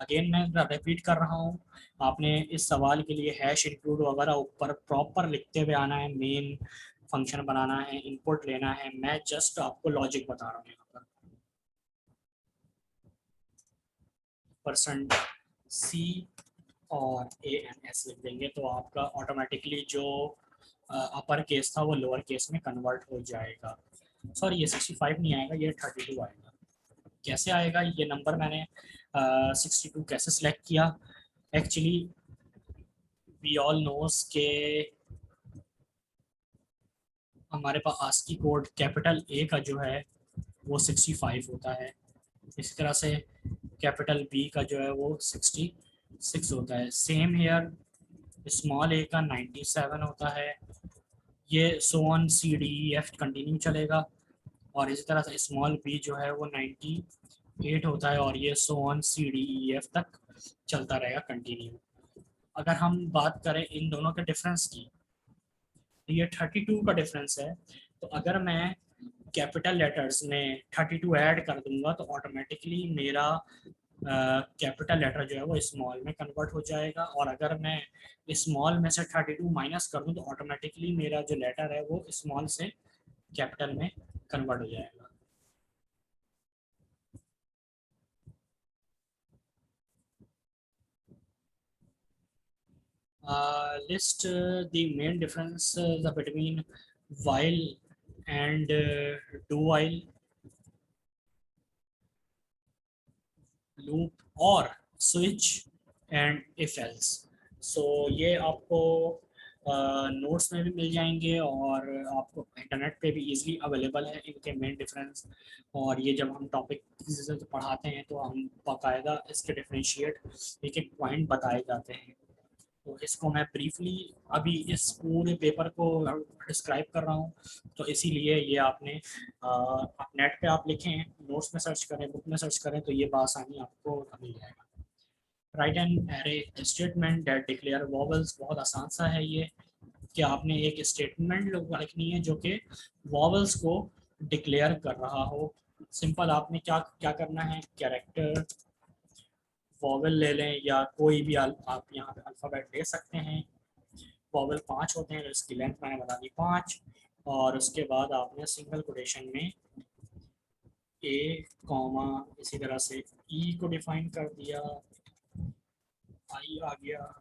अगेन मैं रिपीट कर रहा हूँ, आपने इस सवाल के लिए हैश इंक्लूड वगैरह ऊपर प्रॉपर लिखते हुए आना है, मेन फंक्शन बनाना है, इनपुट लेना है। मैं जस्ट आपको लॉजिक बता रहा हूँ यहाँ पर। परसेंट सी और ए एन एस लिख देंगे तो आपका ऑटोमेटिकली जो अपर केस था वो लोअर केस में कन्वर्ट हो जाएगा। सॉरी, ये 65 नहीं आएगा, ये 32 आएगा। कैसे आएगा ये नंबर, मैंने 62 कैसे सिलेक्ट किया? एक्चुअली वी ऑल नोस के हमारे पास आस्की कोड कैपिटल ए का जो है वो 65 होता है, इसी तरह से कैपिटल बी का जो है वो 66 होता है। सेम हेयर स्मॉल ए का 97 होता है। ये so on C D E F continue चलेगा, और इसी तरह से स्मॉल बी जो है वो 98 होता है, और ये so on C D E F तक चलता रहेगा कंटिन्यू। अगर हम बात करें इन दोनों के डिफरेंस की, तो ये 32 का डिफरेंस है। तो अगर मैं कैपिटल लेटर्स में 32 ऐड कर दूंगा तो ऑटोमेटिकली मेरा कैपिटल लेटर जो है वो स्मॉल में कन्वर्ट हो जाएगा, और अगर मैं स्मॉल में से 32 माइनस कर दूं तो ऑटोमेटिकली मेरा जो लेटर है वो स्मॉल से कैपिटल में कन्वर्ट हो जाएगा। List the main difference between while and do while loop और switch and if else। सो ये आपको नोट्स में भी मिल जाएंगे और आपको इंटरनेट पे भी इजीली अवेलेबल है इनके मेन डिफरेंस। और ये जब हम टॉपिक पढ़ाते हैं तो हम बाकायदा इसके डिफरेंशिएट एक एक पॉइंट बताए जाते हैं। तो इसको मैं ब्रीफली अभी इस पूरे पेपर को डिस्क्राइब कर रहा हूँ, तो इसीलिए ये आपने आप नेट पे आप लिखें, नोट्स में सर्च करें, बुक में सर्च करें तो ये बासानी आपको मिल जाएगा। Right and array statement that declare vowels. बहुत आसान सा है ये कि आपने एक स्टेटमेंट लिखनी है जो कि वॉवल्स को डिक्लेयर कर रहा हो। सिंपल आपने क्या क्या करना है, कैरेक्टर वॉवल ले लें या कोई भी आप यहाँ पे अल्फ़ाबेट ले सकते हैं। वॉवल 5 होते हैं, तो इसकी लेंथ मैंने बता दी 5, और उसके बाद आपने सिंगल कोटेशन में ए कॉमा इसी तरह से ई को डिफाइन कर दिया, आई आ गया,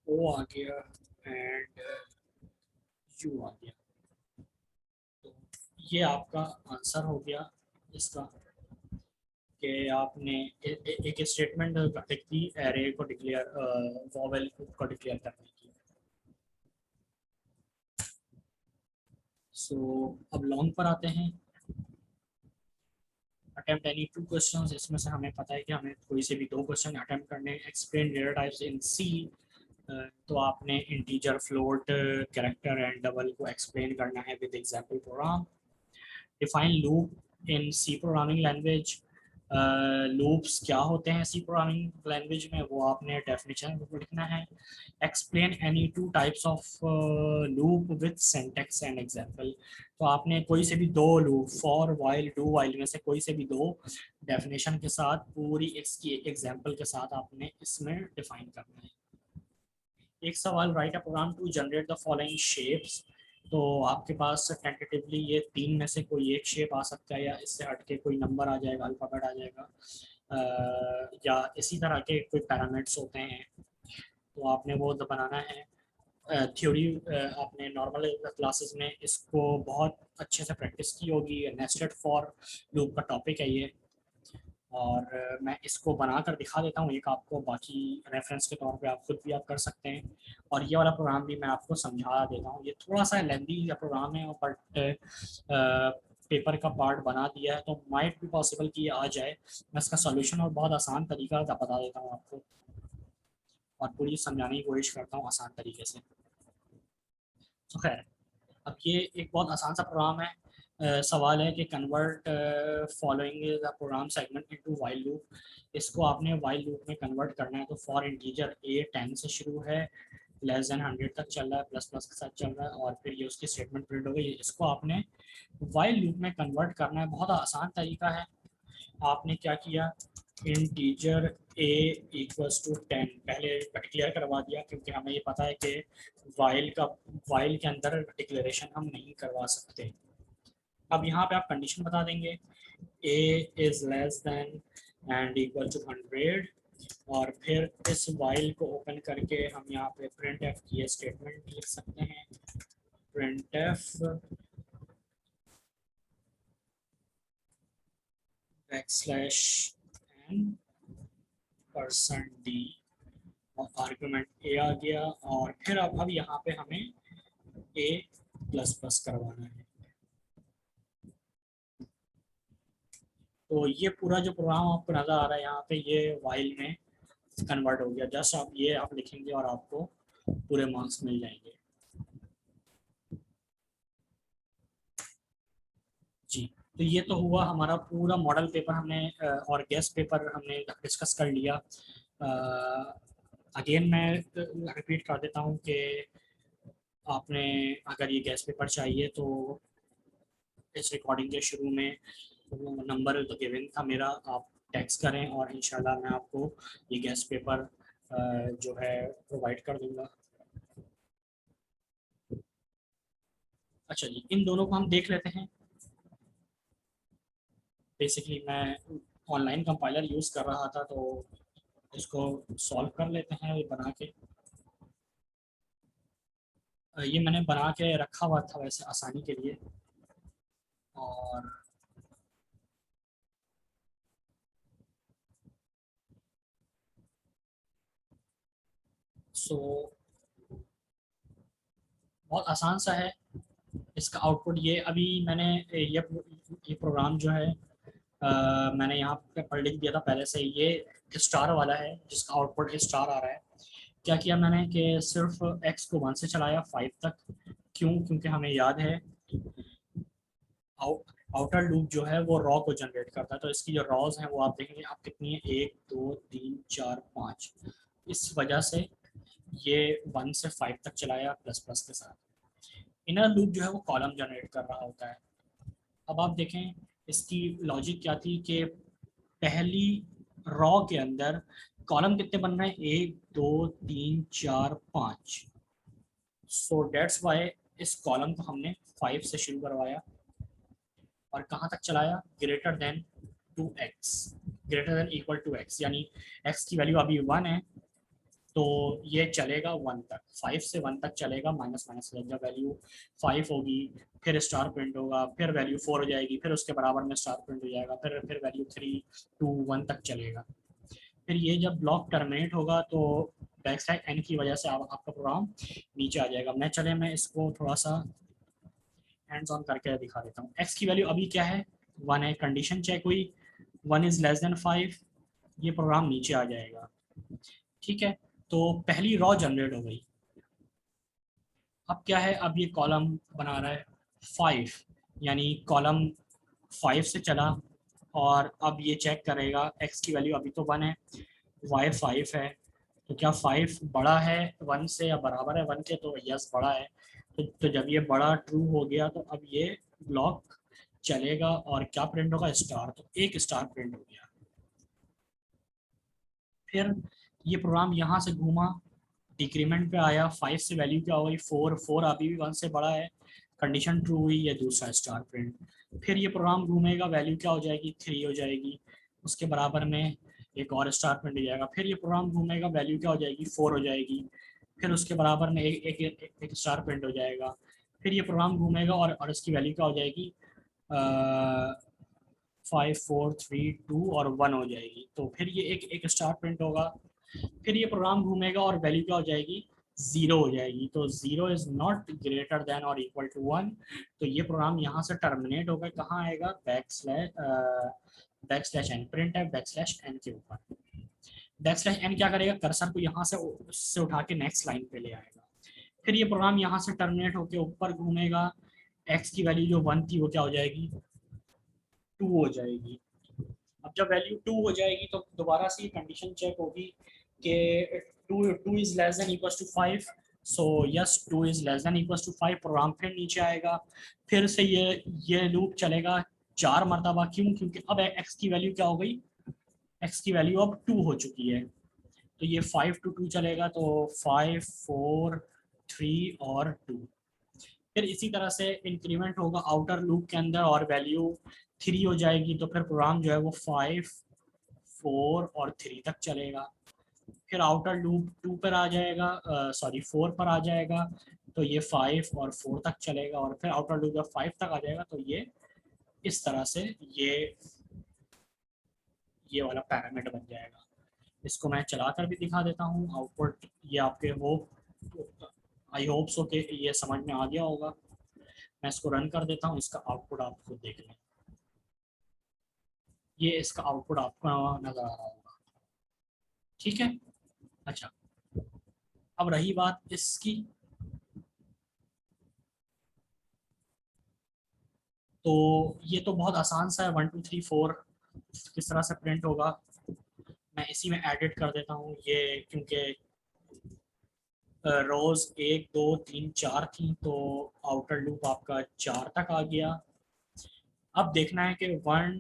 ओ आ गया एंड यू आ गया। तो ये आपका आंसर हो गया इसका कि आपने एक स्टेटमेंट लिख दी एरे को डिक्लेयर वॉवेल को डिक्लेयर करने की। सो अब लॉन्ग पर आते हैं। अटेम्प्ट एनी 2 क्वेश्चंस, इसमें से हमें पता है कि हमें कोई से भी 2 क्वेश्चन अटेम्प्ट करने। Explain data types in C, तो आपने integer, float, character and double को एक्सप्लेन करना है with example program. Define loop in C programming language, loops क्या होते हैं सी प्रोग्रामिंग लैंग्वेज में, वो आपने डेफिनेशन में लिखना है। Explain any two types of loop with syntax and example, तो आपने कोई से भी दो loop, for while do while में से कोई से भी दो डेफिनेशन के साथ पूरी इसकी एक एग्जांपल के साथ आपने इसमें डिफाइन करना है। एक सवाल, write a program to generate the following shapes, तो आपके पास टेंटेटिवली ये तीन में से कोई एक शेप आ सकता है, या इससे हटके कोई नंबर आ जाएगा, अल्फ़ाबेट आ जाएगा, या इसी तरह के कोई पैरामीटर्स होते हैं, तो आपने वो बनाना है। थ्योरी आपने नॉर्मल क्लासेस में इसको बहुत अच्छे से प्रैक्टिस की होगी, नेस्टेड फॉर लूप का टॉपिक है ये, और मैं इसको बनाकर दिखा देता हूँ एक आपको, बाकी रेफरेंस के तौर पे आप खुद भी आप कर सकते हैं। और ये वाला प्रोग्राम भी मैं आपको समझा देता हूँ, ये थोड़ा सा लेंदी प्रोग्राम है, बट पेपर का पार्ट बना दिया है तो माइट भी पॉसिबल कि ये आ जाए। मैं इसका सॉल्यूशन और बहुत आसान तरीका बता देता हूँ आपको, और पूरी समझाने की कोशिश करता हूँ आसान तरीके से। तो खैर, अब ये एक बहुत आसान सा प्रोग्राम है। सवाल है कि convert following the program segment into while loop, इसको आपने वाइल लूप में कन्वर्ट करना है। तो फॉर इंटीजर ए 10 से शुरू है, लेस देन 100 तक चल रहा है, प्लस प्लस के साथ चल रहा है, और फिर ये उसकी स्टेटमेंट प्रिंट हो गई। इसको आपने वाइल लूप में कन्वर्ट करना है, बहुत आसान तरीका है। आपने क्या किया, इंटीजर a इक्वल्स टू 10 पहले डिक्लेयर करवा दिया, क्योंकि हमें ये पता है कि वाइल के अंदर डिक्लेरेशन हम नहीं करवा सकते। अब यहाँ पे आप कंडीशन बता देंगे, a is less than and equal to 100, और फिर इस वाइल को ओपन करके हम यहाँ पे प्रिंट एफ की स्टेटमेंट लिख सकते हैं, print F backslash N percent D, और आर्गुमेंट ए आ गया, और फिर अब यहाँ पे हमें ए प्लस प्लस करवाना है। तो ये पूरा जो प्रोग्राम आपको नज़र आ रहा है यहाँ पे, ये वाइल में कन्वर्ट हो गया। जस्ट आप ये आप लिखेंगे और आपको पूरे मार्क्स मिल जाएंगे। जी, तो ये तो हुआ हमारा पूरा मॉडल पेपर हमने और गेस्ट पेपर हमने डिस्कस कर लिया। अगेन मैं रिपीट कर देता हूँ कि आपने अगर ये गेस्ट पेपर चाहिए तो इस रिकॉर्डिंग के शुरू में नंबर तो गिवन था मेरा, आप टेक्स्ट करें और इंशाल्लाह मैं आपको ये गेस्ट पेपर जो है प्रोवाइड कर दूंगा। अच्छा जी, इन दोनों को हम देख लेते हैं। बेसिकली मैं ऑनलाइन कंपाइलर यूज़ कर रहा था, तो इसको सॉल्व कर लेते हैं ये बना के। ये मैंने बना के रखा हुआ था वैसे आसानी के लिए, और सो बहुत आसान सा है। इसका आउटपुट ये अभी मैंने ये प्रोग्राम जो है मैंने यहाँ पे पढ़ लिख दिया था पहले से। ये स्टार वाला है जिसका आउटपुट स्टार आ रहा है। क्या किया मैंने कि सिर्फ एक्स को 1 से चलाया 5 तक। क्यों? क्योंकि हमें याद है आउटर लूप जो है वो रॉ को जनरेट करता है, तो इसकी जो रॉज हैं वो आप देखेंगे आप कितनी है, 1 2 3 4 5। इस वजह से ये 1 से 5 तक चलाया प्लस प्लस के साथ। इनर लूप जो है वो कॉलम जनरेट कर रहा होता है। अब आप देखें इसकी लॉजिक क्या थी कि पहली रॉ के अंदर कॉलम कितने बन रहे हैं, 1 2 3 4 5। सो डेट्स वाई इस कॉलम को हमने 5 से शुरू करवाया और कहाँ तक चलाया, greater than 2x, greater than equal to x, यानी x की वैल्यू अभी 1 है तो ये चलेगा 1 तक, 5 से 1 तक चलेगा, माइनस माइनस जब वैल्यू 5 होगी फिर स्टार प्रिंट होगा, फिर वैल्यू 4 हो जाएगी, फिर उसके बराबर में स्टार प्रिंट हो जाएगा, फिर वैल्यू 3 2 1 तक चलेगा। फिर ये जब ब्लॉक टर्मिनेट होगा तो बैक स्लैश एन की वजह से आपका प्रोग्राम नीचे आ जाएगा। मैं इसको थोड़ा सा हैंड्स ऑन करके दिखा देता हूँ। एक्स की वैल्यू अभी क्या है, 1 है, कंडीशन चेक हुई 1 इज लेस देन 5, ये प्रोग्राम नीचे आ जाएगा। ठीक है, तो पहली रॉ जनरेट हो गई। अब क्या है, अब ये कॉलम बना रहा है 5, यानी कॉलम 5 से चला और अब ये चेक करेगा x की वैल्यू अभी तो 1 है, y 5 है, तो क्या 5 बड़ा है 1 से या बराबर है 1 के, तो यस बड़ा है। तो जब ये बड़ा ट्रू हो गया तो अब ये ब्लॉक चलेगा और क्या प्रिंट होगा, स्टार, तो एक स्टार प्रिंट हो गया। फिर ये प्रोग्राम यहाँ से घूमा, डिक्रीमेंट पे आया, 5 से वैल्यू क्या हो गई 4, 4 अभी भी 1 से बड़ा है, कंडीशन ट्रू हुई, ये दूसरा स्टार प्रिंट। फिर ये प्रोग्राम घूमेगा, वैल्यू क्या हो जाएगी 3 हो जाएगी, उसके बराबर में एक और स्टार प्रिंट हो जाएगा। फिर ये प्रोग्राम घूमेगा, वैल्यू क्या हो जाएगी 4 हो जाएगी, फिर उसके बराबर में एक स्टार प्रिंट हो जाएगा। फिर ये प्रोग्राम घूमेगा और इसकी वैल्यू क्या हो जाएगी 5 4 3 2 और 1 हो जाएगी, तो फिर ये एक स्टार प्रिंट होगा। फिर ये प्रोग्राम घूमेगा और वैल्यू क्या हो जाएगी 0 हो जाएगी, तो 0 इज नॉट ग्रेटर देन और इक्वल टू 1, तो ये प्रोग्राम यहाँ से टर्मिनेट होकर कहाँ आएगा, बैक स्लैश एन, प्रिंट है बैक स्लैश एन के ऊपर। बैक स्लैश एन क्या करेगा, कर्सर को यहाँ से उससे उठा के नेक्स्ट लाइन पे ले आएगा। फिर ये प्रोग्राम यहाँ से टर्मिनेट होकर ऊपर घूमेगा, एक्स की वैल्यू जो 1 थी वो क्या हो जाएगी 2 हो जाएगी। अब जब वैल्यू 2 हो जाएगी तो दोबारा से ये कंडीशन चेक होगी कि 2 is less than equal to 5, so yes 2 is less than equal to 5, program फिर नीचे आएगा। फिर से ये लूप चलेगा 4 मरतबा, क्यों, क्योंकि अब एक्स की वैल्यू क्या हो गई, एक्स की वैल्यू अब 2 हो चुकी है, तो ये 5 to 2 चलेगा, तो 5 4 3 और 2। फिर इसी तरह से इंक्रीमेंट होगा आउटर लूप के अंदर और वैल्यू 3 हो जाएगी, तो फिर प्रोग्राम जो है वो 5 4 और 3 तक चलेगा। फिर आउटर लूप 2 पर आ जाएगा, सॉरी 4 पर आ जाएगा, तो ये 5 और 4 तक चलेगा, और फिर आउटर लूप जब 5 तक आ जाएगा तो ये इस तरह से ये वाला पैरामीटर बन जाएगा। इसको मैं चलाकर भी दिखा देता हूँ, आउटपुट ये आपके आई होप सो कि ये समझ में आ गया होगा। मैं इसको रन कर देता हूँ, इसका आउटपुट आप खुद देख लें, ये इसका आउटपुट आपको नज़र आ रहा होगा, ठीक है। अच्छा, अब रही बात इसकी, तो ये तो बहुत आसान सा है, 1 2 3 4 किस तरह से प्रिंट होगा, मैं इसी में एडिट कर देता हूँ ये, क्योंकि रोज 1 2 3 4 थी, तो आउटर लूप आपका 4 तक आ गया। अब देखना है कि 1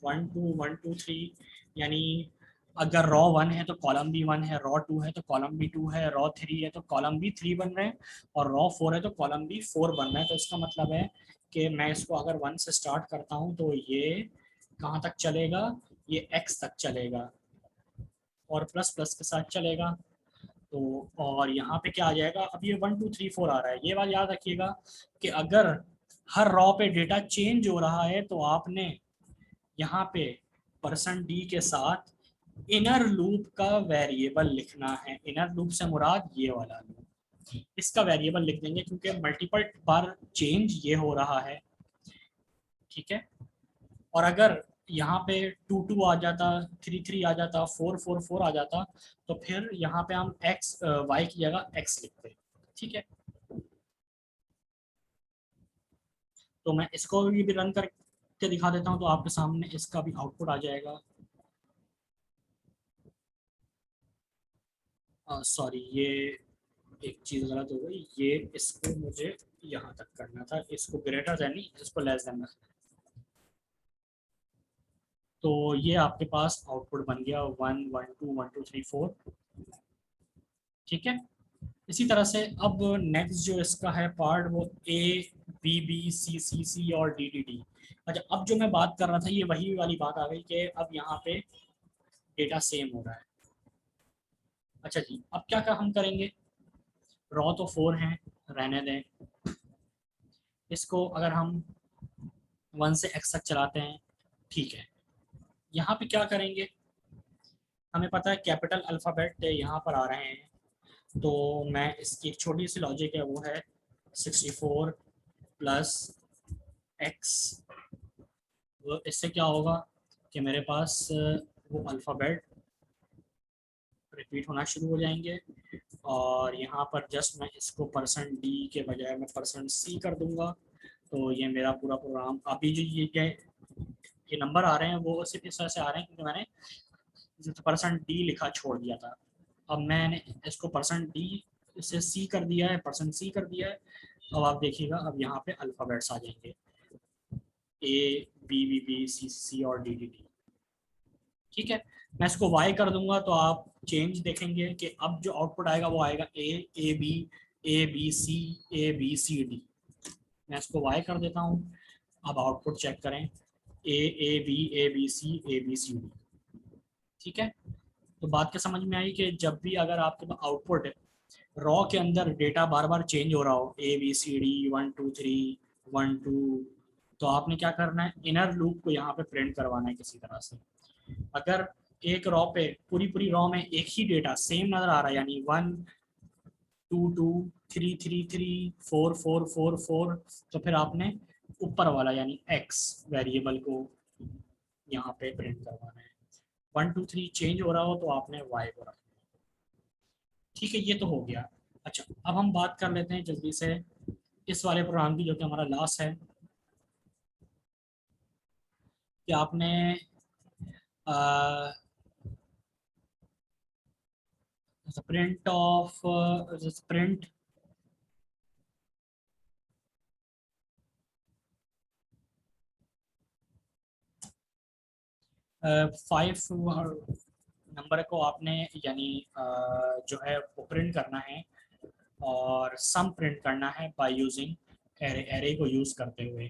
1 2 1 2 3, यानी अगर रॉ 1 है तो कॉलम भी 1 है, रॉ 2 है तो कॉलम भी 2 है, रॉ 3 है तो कॉलम भी 3 बन रहे हैं, और रॉ 4 है तो कॉलम भी 4 बन रहे हैं। तो इसका मतलब है कि मैं इसको अगर 1 से स्टार्ट करता हूँ तो ये कहाँ तक चलेगा, ये x तक चलेगा और प्लस प्लस के साथ चलेगा। तो और यहाँ पे क्या आ जाएगा, अब ये 1 2 3 4 आ रहा है, ये बात याद रखिएगा कि अगर हर रॉ पे डेटा चेंज हो रहा है तो आपने यहाँ पे %d के साथ इनर लूप का वेरिएबल लिखना है। इनर लूप से मुराद ये वाला लूप, इसका वेरिएबल लिख देंगे क्योंकि मल्टीपल बार चेंज ये हो रहा है, ठीक है। और अगर यहाँ पे 2 2 आ जाता, 3 3 आ जाता, 4 4 4 आ जाता, तो फिर यहाँ पे हम x y की जगह x लिखते, ठीक है। तो मैं इसको भी रन करके दिखा देता हूँ, तो आपके सामने इसका भी आउटपुट आ जाएगा। सॉरी, ये एक चीज़ गलत हो गई, ये इसको मुझे यहाँ तक करना था, इसको ग्रेटर देन नहीं, इसको लेस देन। तो ये आपके पास आउटपुट बन गया 1 1 2 1 2 3 4, ठीक है। इसी तरह से अब नेक्स्ट जो इसका है पार्ट, वो ए बी बी सी सी सी और डी डी डी। अच्छा, अब जो मैं बात कर रहा था ये वही वाली बात आ गई कि अब यहाँ पे डेटा सेम हो रहा है। अच्छा जी, अब क्या क्या हम करेंगे, रॉ तो 4 हैं, रहने दें, इसको अगर हम 1 से x तक चलाते हैं, ठीक है। यहाँ पे क्या करेंगे, हमें पता है कैपिटल अल्फ़ाबेट यहाँ पर आ रहे हैं, तो मैं इसकी एक छोटी सी लॉजिक है, वो है 64 प्लस x, वो इससे क्या होगा कि मेरे पास वो अल्फ़ाबेट रिपीट होना शुरू हो जाएंगे, और यहाँ पर जस्ट मैं इसको %d के बजाय मैं %c कर दूंगा, तो ये मेरा पूरा प्रोग्राम अभी जो ये ये नंबर आ रहे हैं वो सिर्फ इस वजह से आ रहे हैं क्योंकि मैंने %d लिखा छोड़ दिया था। अब मैंने इसको %d से c कर दिया है, %c कर दिया है। अब आप देखिएगा अब यहाँ पे अल्फ़ाबेट्स आ जाएंगे, a b b b c c और d d d। ठीक है, मैं इसको y कर दूंगा तो आप चेंज देखेंगे कि अब जो आउटपुट आएगा वो आएगा a b c a b c d। मैं इसको y कर देता हूँ। अब आउटपुट चेक करें, a b c a b c d। ठीक है, तो बात क्या समझ में आई कि जब भी अगर आपके पास आउटपुट रॉ के अंदर डेटा बार बार चेंज हो रहा हो, ए बी सी डी 1 2 3 1 2, तो आपने क्या करना है, इनर लूप को यहाँ पे प्रिंट करवाना है किसी तरह से। अगर एक रॉ पे पूरी पूरी रॉ में एक ही डेटा सेम नजर आ रहा है, यानी 1 2 2 3 3 3 4 4 4 4, तो फिर आपने ऊपर वाला यानी एक्स वेरिएबल को यहाँ पे प्रिंट करवाना है। 1 2 3 चेंज हो रहा हो तो आपने वाई को रखना। ठीक है, ये तो हो गया। अच्छा, अब हम बात कर लेते हैं जल्दी से इस वाले प्रोग्राम की जो कि हमारा लास्ट है, कि आपने print of print five number को आपने यानी जो है वो प्रिंट करना है और सम प्रिंट करना है बाय यूजिंग एरे, एरे को यूज़ करते हुए।